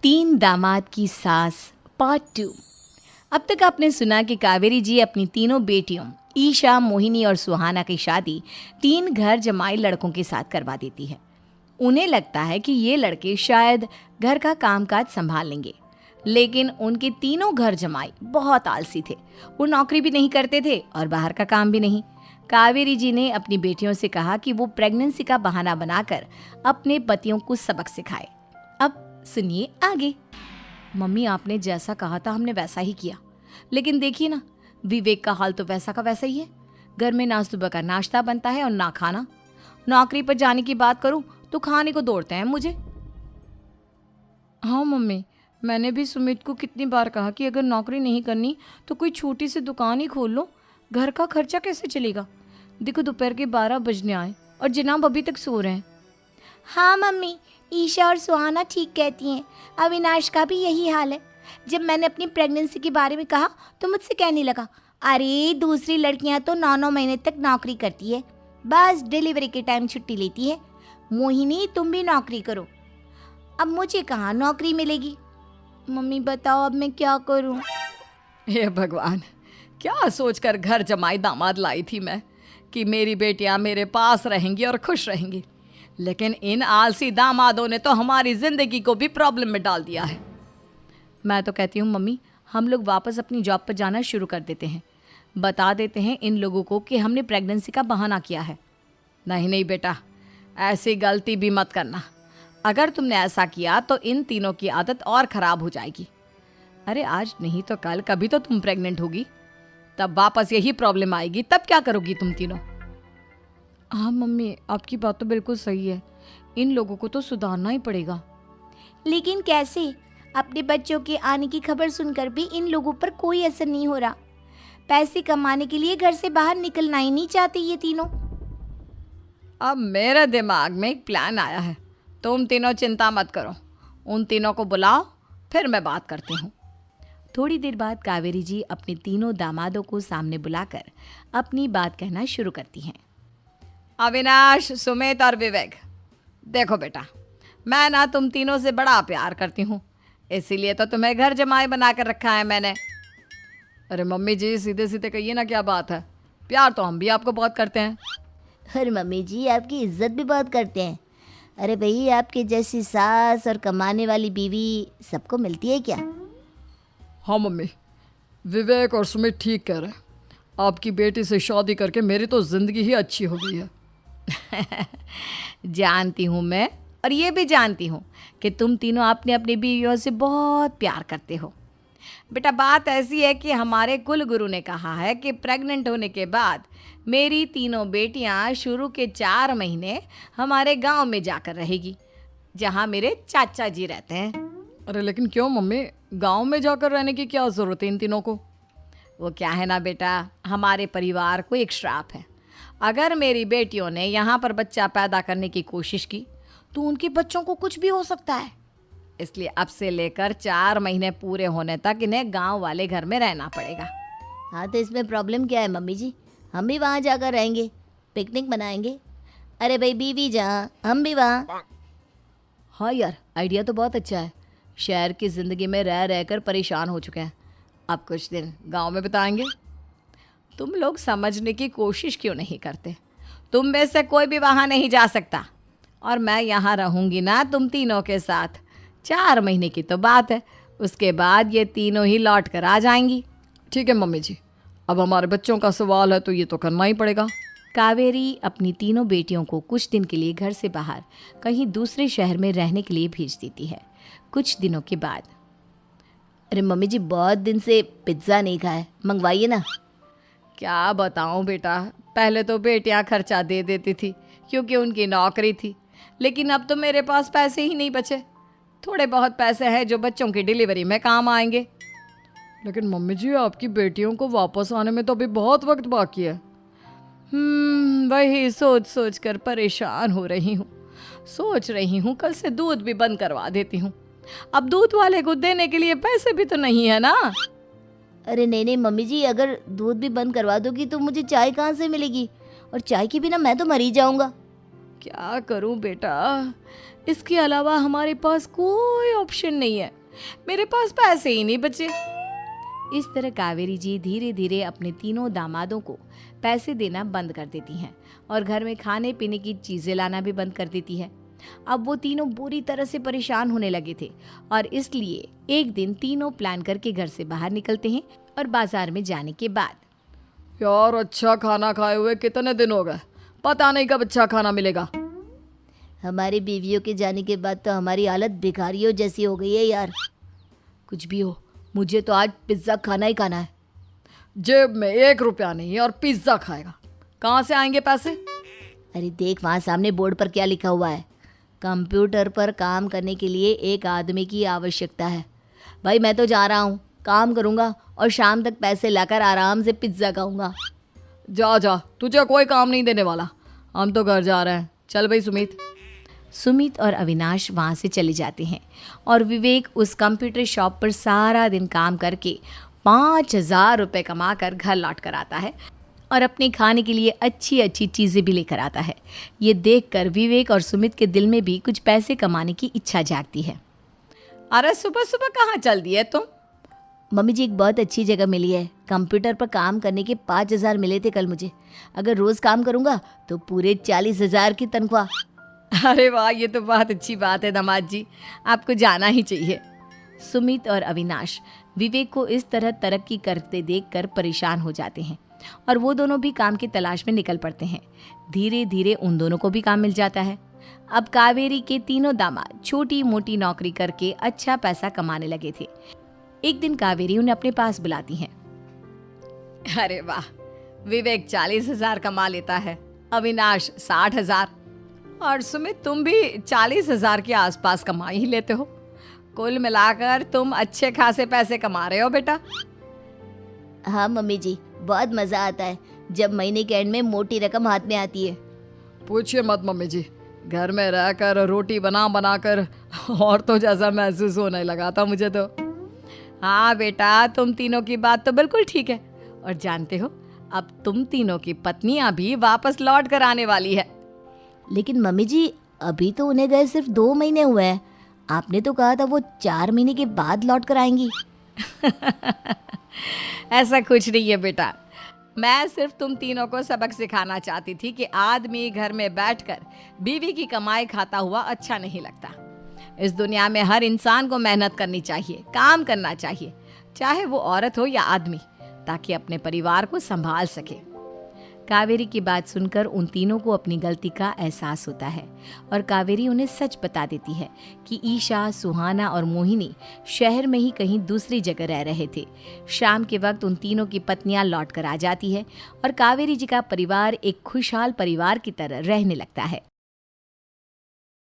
तीन दामाद की सास पार्ट 2। अब तक आपने सुना कि कावेरी जी अपनी तीनों बेटियों ईशा, मोहिनी और सुहाना की शादी तीन घर जमाई लड़कों के साथ करवा देती है। उन्हें लगता है कि ये लड़के शायद घर का कामकाज संभाल लेंगे, लेकिन उनके तीनों घर जमाई बहुत आलसी थे। वो नौकरी भी नहीं करते थे और बाहर का काम भी नहीं। कावेरी जी ने अपनी बेटियों से कहा कि वो प्रेगनेंसी का बहाना बनाकर अपने पतियों को सबक सिखाए। अब सुनिए आगे। मम्मी, आपने जैसा कहा था हमने वैसा ही किया, लेकिन देखिए ना, विवेक का हाल तो वैसा का वैसा ही है। घर में ना सुबह का नाश्ता बनता है और ना खाना। नौकरी पर जाने की बात करूं तो खाने को दौड़ते हैं मुझे। हाँ मम्मी, मैंने भी सुमित को कितनी बार कहा कि अगर नौकरी नहीं करनी तो कोई छोटी सी दुकान ही खोल लो, घर का खर्चा कैसे चलेगा। देखो दोपहर के 12 बजने आए और जनाब अभी तक सो रहे हैं। हाँ मम्मी, ईशा और सुहाना ठीक कहती हैं। अविनाश का भी यही हाल है। जब मैंने अपनी प्रेगनेंसी के बारे में कहा तो मुझसे कहने लगा, अरे दूसरी लड़कियां तो 9-9 महीने तक नौकरी करती है, बस डिलीवरी के टाइम छुट्टी लेती है। मोहिनी, तुम भी नौकरी करो। अब मुझे कहाँ नौकरी मिलेगी। मम्मी बताओ अब मैं क्या करूँ। हे भगवान, क्या सोचकर घर जमाई दामाद लाई थी मैं कि मेरी बेटियां मेरे पास रहेंगी और खुश रहेंगी, लेकिन इन आलसी दामादों ने तो हमारी जिंदगी को भी प्रॉब्लम में डाल दिया है। मैं तो कहती हूँ मम्मी, हम लोग वापस अपनी जॉब पर जाना शुरू कर देते हैं। बता देते हैं इन लोगों को कि हमने प्रेगनेंसी का बहाना किया है। नहीं नहीं बेटा, ऐसी गलती भी मत करना। अगर तुमने ऐसा किया तो इन तीनों की आदत और ख़राब हो जाएगी। अरे आज नहीं तो कल कभी तो तुम प्रेग्नेंट होगी, तब वापस यही प्रॉब्लम आएगी। तब क्या करोगी तुम तीनों। हाँ मम्मी, आपकी बात तो बिल्कुल सही है। इन लोगों को तो सुधारना ही पड़ेगा। लेकिन कैसे? अपने बच्चों के आने की खबर सुनकर भी इन लोगों पर कोई असर नहीं हो रहा। पैसे कमाने के लिए घर से बाहर निकलना ही नहीं चाहते ये तीनों। अब मेरे दिमाग में एक प्लान आया है। तुम तीनों चिंता मत करो, उन तीनों को बुलाओ, फिर मैं बात करती हूँ। थोड़ी देर बाद कावेरी जी अपने तीनों दामादों को सामने बुलाकर अपनी बात कहना शुरू करती हैं। अविनाश, सुमित और विवेक, देखो बेटा, मैं ना तुम तीनों से बड़ा प्यार करती हूँ, इसीलिए तो तुम्हें घर जमाई बना कर रखा है मैंने। अरे मम्मी जी, सीधे सीधे कहिए ना, क्या बात है। प्यार तो हम भी आपको बहुत करते हैं। अरे मम्मी जी, आपकी इज्जत भी बहुत करते हैं। अरे भाई, आपके जैसी सास और कमाने वाली बीवी सबको मिलती है क्या? हाँ मम्मी, विवेक और सुमित ठीक कह रहे हैं। आपकी बेटी से शादी करके मेरी तो ज़िंदगी ही अच्छी हो गई है। जानती हूँ मैं, और ये भी जानती हूँ कि तुम तीनों अपने अपनी बीवियों से बहुत प्यार करते हो। बेटा, बात ऐसी है कि हमारे कुल गुरु ने कहा है कि प्रेग्नेंट होने के बाद मेरी तीनों बेटियाँ शुरू के 4 महीने हमारे गांव में जाकर रहेगी, जहाँ मेरे चाचा जी रहते हैं। अरे लेकिन क्यों मम्मी, गांव में जाकर रहने की क्या ज़रूरत है इन तीनों को। वो क्या है ना बेटा, हमारे परिवार को एक श्राप है। अगर मेरी बेटियों ने यहाँ पर बच्चा पैदा करने की कोशिश की तो उनके बच्चों को कुछ भी हो सकता है। इसलिए अब से लेकर 4 महीने पूरे होने तक इन्हें गांव वाले घर में रहना पड़ेगा। हाँ तो इसमें प्रॉब्लम क्या है मम्मी जी? हम भी वहाँ जाकर रहेंगे, पिकनिक मनाएंगे। अरे भाई, बीवी जहाँ हम भी वहाँ। हाँ यार, आइडिया तो बहुत अच्छा है। शहर की ज़िंदगी में रह रहकर परेशान हो चुके हैं, अब कुछ दिन गांव में बिताएंगे। तुम लोग समझने की कोशिश क्यों नहीं करते। तुम में से कोई भी वहाँ नहीं जा सकता, और मैं यहाँ रहूँगी ना तुम तीनों के साथ। 4 महीने की तो बात है, उसके बाद ये तीनों ही लौट कर आ जाएंगी। ठीक है मम्मी जी, अब हमारे बच्चों का सवाल है तो ये तो करना ही पड़ेगा। कावेरी अपनी तीनों बेटियों को कुछ दिन के लिए घर से बाहर कहीं दूसरे शहर में रहने के लिए भेज देती है। कुछ दिनों के बाद, अरे मम्मी जी, बहुत दिन से पिज्ज़ा नहीं खाया, मंगवाइए ना। क्या बताऊं बेटा, पहले तो बेटियां खर्चा दे देती थी क्योंकि उनकी नौकरी थी, लेकिन अब तो मेरे पास पैसे ही नहीं बचे। थोड़े बहुत पैसे हैं जो बच्चों की डिलीवरी में काम आएंगे। लेकिन मम्मी जी, आपकी बेटियों को वापस आने में तो अभी बहुत वक्त बाकी है। वही सोच सोच कर परेशान हो रही हूँ। सोच रही हूँ कल से दूध भी बंद करवा देती हूँ। अब दूध वाले को देने के लिए पैसे भी तो नहीं है ना। अरे नहीं नहीं मम्मी जी, अगर दूध भी बंद करवा दोगी तो मुझे चाय कहाँ से मिलेगी, और चाय के बिना मैं तो मर ही जाऊँगा। क्या करूं बेटा, इसके अलावा हमारे पास कोई ऑप्शन नहीं है, मेरे पास पैसे ही नहीं बचे। इस तरह कावेरी जी धीरे धीरे अपने तीनों दामादों को पैसे देना बंद कर देती हैं और घर में खाने पीने की चीज़ें लाना भी बंद कर देती है। अब वो तीनों बुरी तरह से परेशान होने लगे थे और इसलिए एक दिन तीनों प्लान करके घर से बाहर निकलते हैं और बाजार में जाने के बाद यार अच्छा खाना खाए हुए कितने दिन हो गए, पता नहीं कब अच्छा खाना मिलेगा। हमारी बीवियों के जाने के बाद तो हमारी हालत भिखारियों जैसी हो गई है यार। कुछ भी हो, मुझे तो आज पिज्ज़ा खाना ही खाना है। जेब में 1 रुपया नहीं और पिज्ज़ा खाएगा, कहाँ से आएंगे पैसे? अरे देख वहाँ सामने बोर्ड पर क्या लिखा हुआ है, कंप्यूटर पर काम करने के लिए एक आदमी की आवश्यकता है। भाई मैं तो जा रहा हूँ, काम करूँगा और शाम तक पैसे लाकर आराम से पिज्ज़ा खाऊंगा। जा जा, तुझे कोई काम नहीं देने वाला, हम तो घर जा रहे हैं। चल भाई सुमित। सुमित और अविनाश वहाँ से चले जाते हैं और विवेक उस कंप्यूटर शॉप पर सारा दिन काम करके 5,000 रुपये कमा कर घर लौट कर आता है और अपने खाने के लिए अच्छी अच्छी चीज़ें भी लेकर आता है। ये देखकर विवेक और सुमित के दिल में भी कुछ पैसे कमाने की इच्छा जागती है। अरे सुबह सुबह कहाँ चल दिए तुम? मम्मी जी एक बहुत अच्छी जगह मिली है, कंप्यूटर पर काम करने के 5,000 मिले थे कल मुझे। अगर रोज़ काम करूँगा तो पूरे 40,000 की तनख्वाह। अरे वाह, ये तो बहुत अच्छी बात है दामाद जी, आपको जाना ही चाहिए। सुमित और अविनाश विवेक को इस तरह तरक्की करते देखकर परेशान हो जाते हैं और वो दोनों भी काम की तलाश में निकल पड़ते हैं। धीरे धीरे उन दोनों को भी काम मिल जाता है। अब कावेरी के तीनों दामाद छोटी मोटी नौकरी करके अच्छा पैसा कमाने लगे थे। एक दिन कावेरी उन्हें अपने पास बुलाती हैं। अरे वाह, विवेक 40,000 कमा लेता है, अविनाश 60,000 और सुमित तुम भी 40,000 के आसपास कमा ही लेते हो। कुल मिलाकर तुम अच्छे खासे पैसे कमा रहे हो बेटा। हाँ मम्मी जी, बहुत मज़ा आता है जब महीने के एंड में मोटी रकम हाथ में आती है। पूछिए मत मम्मी जी, घर में रहकर रोटी बना बना कर और तो जैसा महसूस होने लगा था मुझे तो। हाँ बेटा, तुम तीनों की बात तो बिल्कुल ठीक है और जानते हो अब तुम तीनों की पत्नियां भी वापस लौट कर आने वाली है। लेकिन मम्मी जी अभी तो उन्हें गए सिर्फ 2 महीने हुए हैं, आपने तो कहा था वो 4 महीने के बाद लौट कर आएंगी। ऐसा कुछ नहीं है बेटा, मैं सिर्फ तुम तीनों को सबक सिखाना चाहती थी कि आदमी घर में बैठकर बीवी की कमाई खाता हुआ अच्छा नहीं लगता। इस दुनिया में हर इंसान को मेहनत करनी चाहिए, काम करना चाहिए, चाहे वो औरत हो या आदमी, ताकि अपने परिवार को संभाल सके। कावेरी की बात सुनकर उन तीनों को अपनी गलती का एहसास होता है और कावेरी उन्हें सच बता देती है कि ईशा, सुहाना और मोहिनी शहर में ही कहीं दूसरी जगह रह रहे थे। शाम के वक्त उन तीनों की पत्नियां लौट कर आ जाती है और कावेरी जी का परिवार एक खुशहाल परिवार की तरह रहने लगता है।